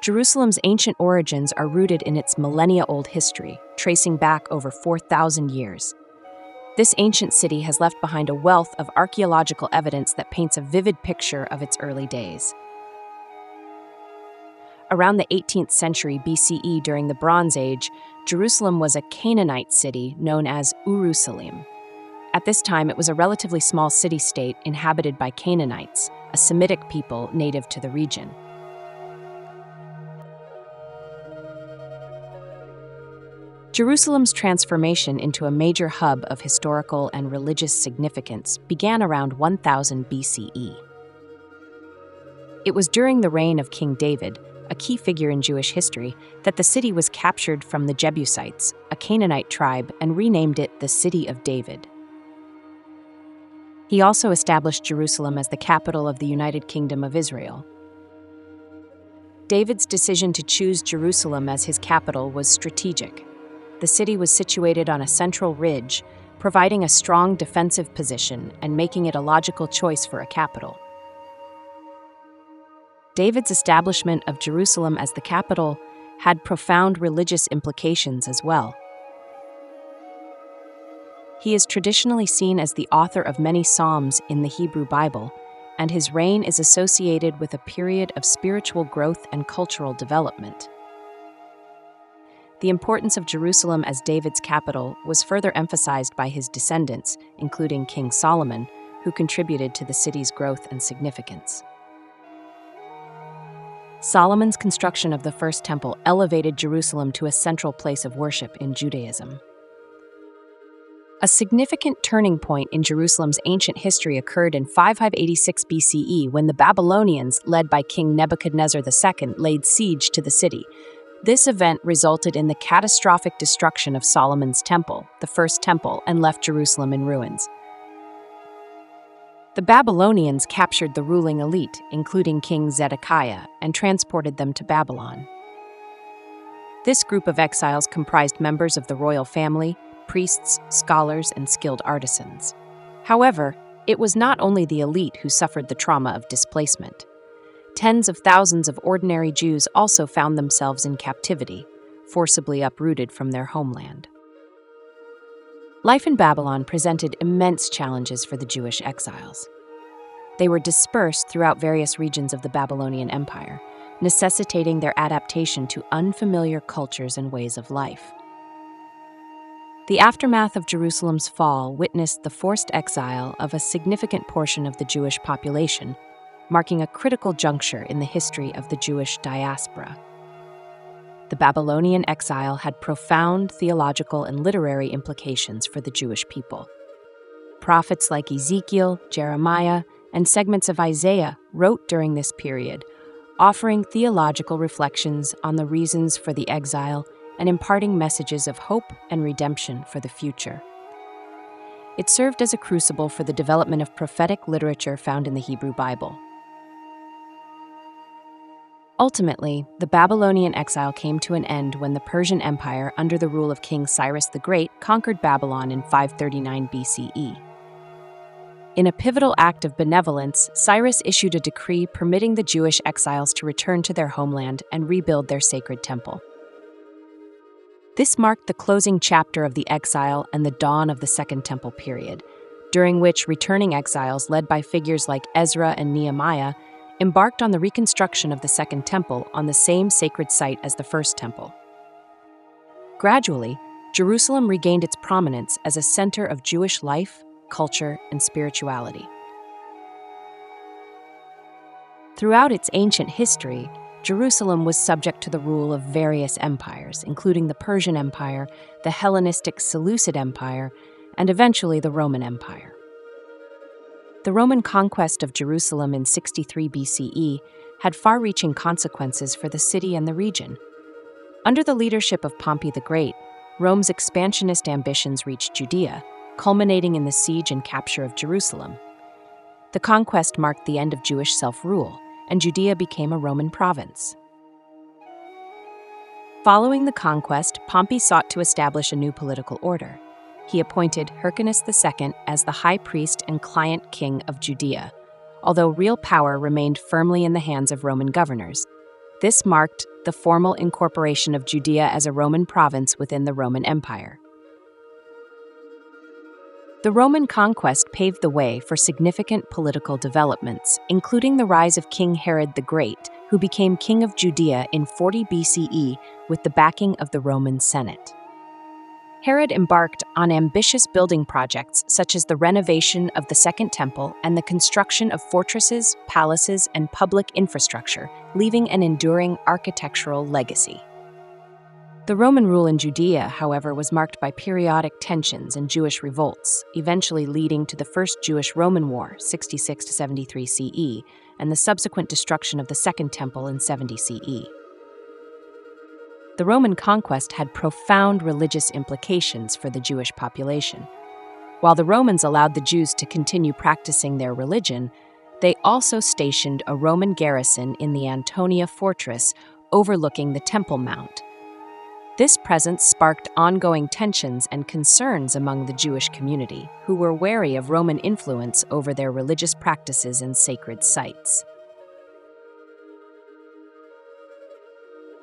Jerusalem's ancient origins are rooted in its millennia-old history, tracing back over 4,000 years. This ancient city has left behind a wealth of archaeological evidence that paints a vivid picture of its early days. Around the 18th century BCE, during the Bronze Age, Jerusalem was a Canaanite city known as Urusalim. At this time, it was a relatively small city-state inhabited by Canaanites, a Semitic people native to the region. Jerusalem's transformation into a major hub of historical and religious significance began around 1000 BCE. It was during the reign of King David, a key figure in Jewish history, that the city was captured from the Jebusites, a Canaanite tribe, and renamed it the City of David. He also established Jerusalem as the capital of the United Kingdom of Israel. David's decision to choose Jerusalem as his capital was strategic. The city was situated on a central ridge, providing a strong defensive position and making it a logical choice for a capital. David's establishment of Jerusalem as the capital had profound religious implications as well. He is traditionally seen as the author of many Psalms in the Hebrew Bible, and his reign is associated with a period of spiritual growth and cultural development. The importance of Jerusalem as David's capital was further emphasized by his descendants, including King Solomon, who contributed to the city's growth and significance. Solomon's construction of the First Temple elevated Jerusalem to a central place of worship in Judaism. A significant turning point in Jerusalem's ancient history occurred in 586 BCE when the Babylonians, led by King Nebuchadnezzar II, laid siege to the city. This event resulted in the catastrophic destruction of Solomon's temple, the First Temple, and left Jerusalem in ruins. The Babylonians captured the ruling elite, including King Zedekiah, and transported them to Babylon. This group of exiles comprised members of the royal family, priests, scholars, and skilled artisans. However, it was not only the elite who suffered the trauma of displacement. Tens of thousands of ordinary Jews also found themselves in captivity, forcibly uprooted from their homeland. Life in Babylon presented immense challenges for the Jewish exiles. They were dispersed throughout various regions of the Babylonian Empire, necessitating their adaptation to unfamiliar cultures and ways of life. The aftermath of Jerusalem's fall witnessed the forced exile of a significant portion of the Jewish population, marking a critical juncture in the history of the Jewish diaspora. The Babylonian exile had profound theological and literary implications for the Jewish people. Prophets like Ezekiel, Jeremiah, and segments of Isaiah wrote during this period, offering theological reflections on the reasons for the exile and imparting messages of hope and redemption for the future. It served as a crucible for the development of prophetic literature found in the Hebrew Bible. Ultimately, the Babylonian exile came to an end when the Persian Empire, under the rule of King Cyrus the Great, conquered Babylon in 539 BCE. In a pivotal act of benevolence, Cyrus issued a decree permitting the Jewish exiles to return to their homeland and rebuild their sacred temple. This marked the closing chapter of the exile and the dawn of the Second Temple period, during which returning exiles, led by figures like Ezra and Nehemiah, embarked on the reconstruction of the Second Temple on the same sacred site as the First Temple. Gradually, Jerusalem regained its prominence as a center of Jewish life, culture, and spirituality. Throughout its ancient history, Jerusalem was subject to the rule of various empires, including the Persian Empire, the Hellenistic Seleucid Empire, and eventually the Roman Empire. The Roman conquest of Jerusalem in 63 BCE had far-reaching consequences for the city and the region. Under the leadership of Pompey the Great, Rome's expansionist ambitions reached Judea, culminating in the siege and capture of Jerusalem. The conquest marked the end of Jewish self-rule, and Judea became a Roman province. Following the conquest, Pompey sought to establish a new political order. He appointed Hyrcanus II as the high priest and client king of Judea, although real power remained firmly in the hands of Roman governors. This marked the formal incorporation of Judea as a Roman province within the Roman Empire. The Roman conquest paved the way for significant political developments, including the rise of King Herod the Great, who became king of Judea in 40 BCE with the backing of the Roman Senate. Herod embarked on ambitious building projects such as the renovation of the Second Temple and the construction of fortresses, palaces, and public infrastructure, leaving an enduring architectural legacy. The Roman rule in Judea, however, was marked by periodic tensions and Jewish revolts, eventually leading to the First Jewish-Roman War, 66 to 73 CE, and the subsequent destruction of the Second Temple in 70 CE. The Roman conquest had profound religious implications for the Jewish population. While the Romans allowed the Jews to continue practicing their religion, they also stationed a Roman garrison in the Antonia fortress overlooking the Temple Mount. This presence sparked ongoing tensions and concerns among the Jewish community, who were wary of Roman influence over their religious practices and sacred sites.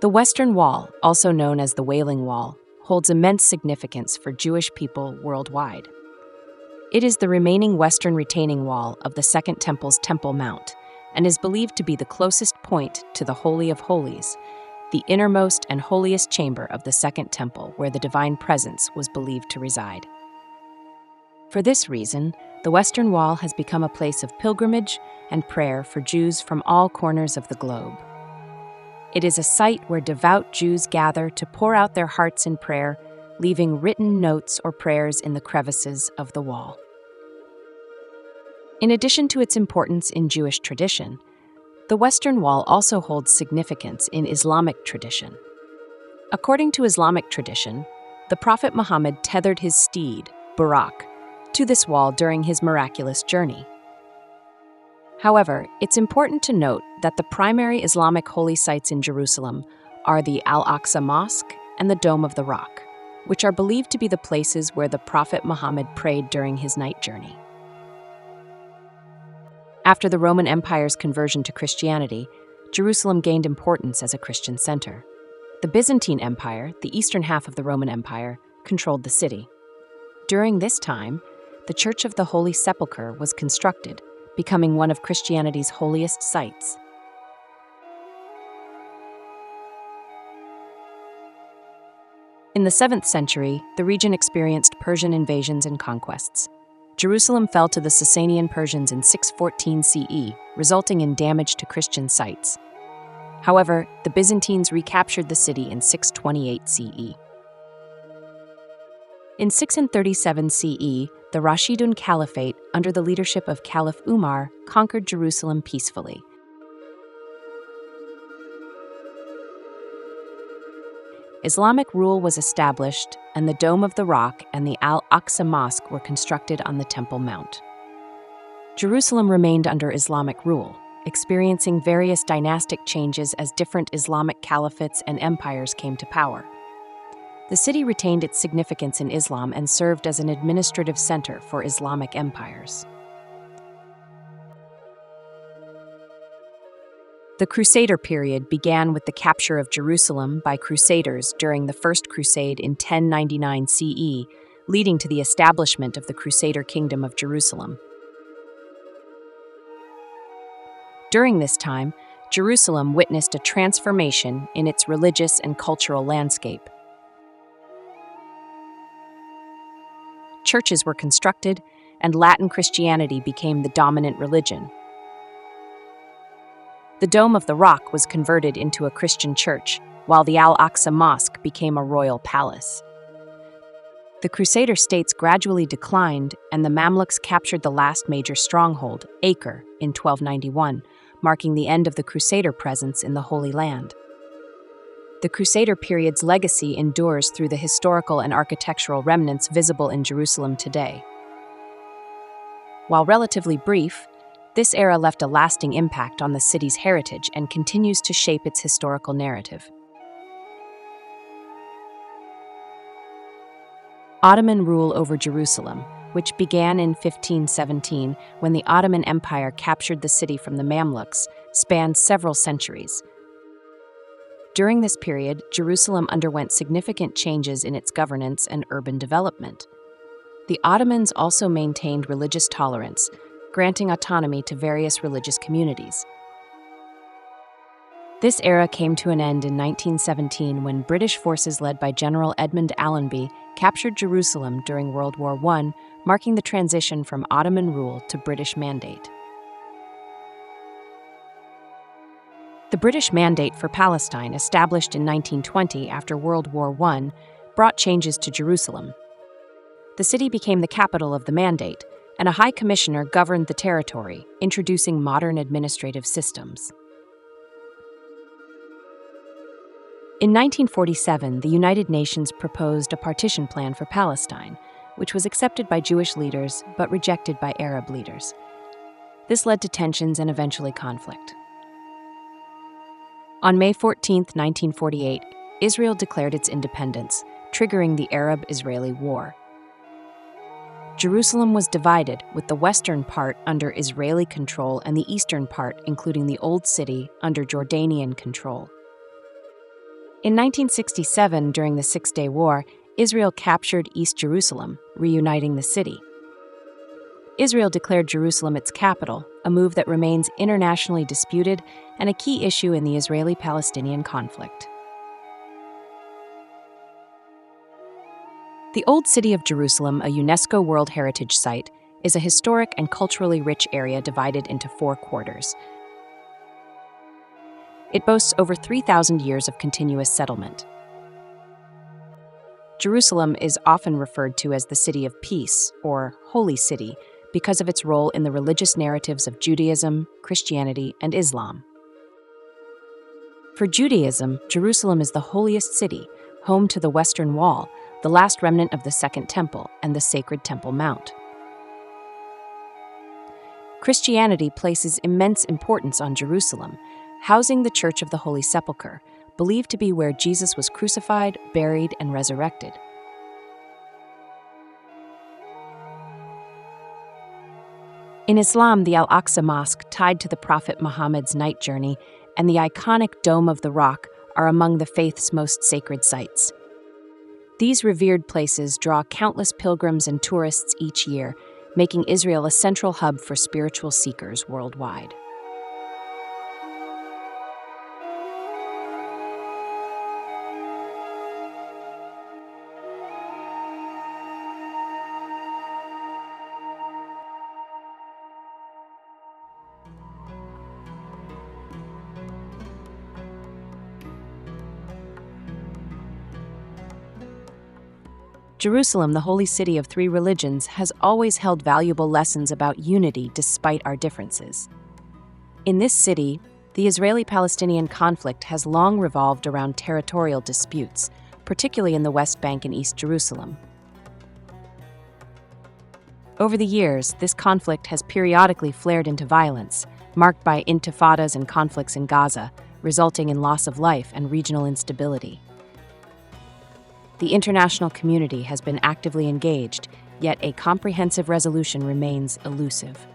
The Western Wall, also known as the Wailing Wall, holds immense significance for Jewish people worldwide. It is the remaining western retaining wall of the Second Temple's Temple Mount and is believed to be the closest point to the Holy of Holies, the innermost and holiest chamber of the Second Temple where the Divine Presence was believed to reside. For this reason, the Western Wall has become a place of pilgrimage and prayer for Jews from all corners of the globe. It is a site where devout Jews gather to pour out their hearts in prayer, leaving written notes or prayers in the crevices of the wall. In addition to its importance in Jewish tradition, the Western Wall also holds significance in Islamic tradition. According to Islamic tradition, the Prophet Muhammad tethered his steed, Burak, to this wall during his miraculous journey. However, it's important to note that the primary Islamic holy sites in Jerusalem are the Al-Aqsa Mosque and the Dome of the Rock, which are believed to be the places where the Prophet Muhammad prayed during his night journey. After the Roman Empire's conversion to Christianity, Jerusalem gained importance as a Christian center. The Byzantine Empire, the eastern half of the Roman Empire, controlled the city. During this time, the Church of the Holy Sepulchre was constructed, becoming one of Christianity's holiest sites. In the 7th century, the region experienced Persian invasions and conquests. Jerusalem fell to the Sasanian Persians in 614 CE, resulting in damage to Christian sites. However, the Byzantines recaptured the city in 628 CE. In 637 CE, the Rashidun Caliphate, under the leadership of Caliph Umar, conquered Jerusalem peacefully. Islamic rule was established, and the Dome of the Rock and the Al-Aqsa Mosque were constructed on the Temple Mount. Jerusalem remained under Islamic rule, experiencing various dynastic changes as different Islamic caliphates and empires came to power. The city retained its significance in Islam and served as an administrative center for Islamic empires. The Crusader period began with the capture of Jerusalem by Crusaders during the First Crusade in 1099 CE, leading to the establishment of the Crusader Kingdom of Jerusalem. During this time, Jerusalem witnessed a transformation in its religious and cultural landscape. Churches were constructed, and Latin Christianity became the dominant religion. The Dome of the Rock was converted into a Christian church, while the Al-Aqsa Mosque became a royal palace. The Crusader states gradually declined, and the Mamluks captured the last major stronghold, Acre, in 1291, marking the end of the Crusader presence in the Holy Land. The Crusader period's legacy endures through the historical and architectural remnants visible in Jerusalem today. While relatively brief, this era left a lasting impact on the city's heritage and continues to shape its historical narrative. Ottoman rule over Jerusalem, which began in 1517 when the Ottoman Empire captured the city from the Mamluks, spanned several centuries. During this period, Jerusalem underwent significant changes in its governance and urban development. The Ottomans also maintained religious tolerance, granting autonomy to various religious communities. This era came to an end in 1917 when British forces led by General Edmund Allenby captured Jerusalem during World War I, marking the transition from Ottoman rule to British mandate. The British Mandate for Palestine, established in 1920 after World War I, brought changes to Jerusalem. The city became the capital of the Mandate, and a High Commissioner governed the territory, introducing modern administrative systems. In 1947, the United Nations proposed a partition plan for Palestine, which was accepted by Jewish leaders but rejected by Arab leaders. This led to tensions and eventually conflict. On May 14, 1948, Israel declared its independence, triggering the Arab-Israeli War. Jerusalem was divided, with the western part under Israeli control and the eastern part, including the Old City, under Jordanian control. In 1967, during the Six-Day War, Israel captured East Jerusalem, reuniting the city. Israel declared Jerusalem its capital, a move that remains internationally disputed and a key issue in the Israeli-Palestinian conflict. The Old City of Jerusalem, a UNESCO World Heritage Site, is a historic and culturally rich area divided into 4 quarters. It boasts over 3,000 years of continuous settlement. Jerusalem is often referred to as the City of Peace, or Holy City, because of its role in the religious narratives of Judaism, Christianity, and Islam. For Judaism, Jerusalem is the holiest city, home to the Western Wall, the last remnant of the Second Temple, and the sacred Temple Mount. Christianity places immense importance on Jerusalem, housing the Church of the Holy Sepulchre, believed to be where Jesus was crucified, buried, and resurrected. In Islam, the Al-Aqsa Mosque, tied to the Prophet Muhammad's night journey, and the iconic Dome of the Rock are among the faith's most sacred sites. These revered places draw countless pilgrims and tourists each year, making Israel a central hub for spiritual seekers worldwide. Jerusalem, the holy city of 3 religions, has always held valuable lessons about unity despite our differences. In this city, the Israeli-Palestinian conflict has long revolved around territorial disputes, particularly in the West Bank and East Jerusalem. Over the years, this conflict has periodically flared into violence, marked by intifadas and conflicts in Gaza, resulting in loss of life and regional instability. The international community has been actively engaged, yet a comprehensive resolution remains elusive.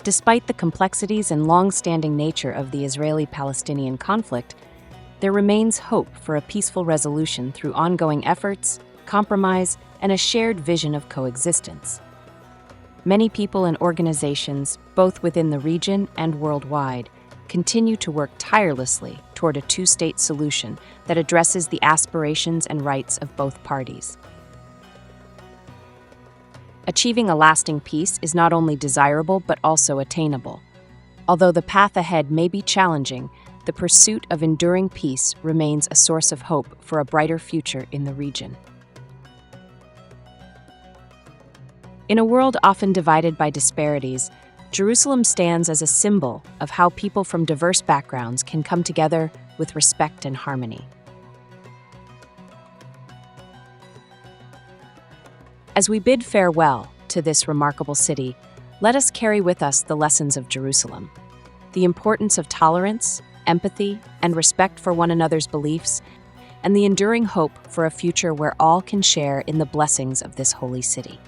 Despite the complexities and long-standing nature of the Israeli-Palestinian conflict, there remains hope for a peaceful resolution through ongoing efforts, compromise, and a shared vision of coexistence. Many people and organizations, both within the region and worldwide, continue to work tirelessly toward a 2-state solution that addresses the aspirations and rights of both parties. Achieving a lasting peace is not only desirable but also attainable. Although the path ahead may be challenging, the pursuit of enduring peace remains a source of hope for a brighter future in the region. In a world often divided by disparities, Jerusalem stands as a symbol of how people from diverse backgrounds can come together with respect and harmony. As we bid farewell to this remarkable city, let us carry with us the lessons of Jerusalem, the importance of tolerance, empathy, and respect for one another's beliefs, and the enduring hope for a future where all can share in the blessings of this holy city.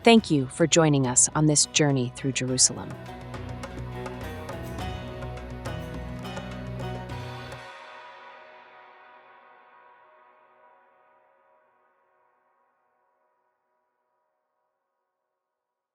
Thank you for joining us on this journey through Jerusalem.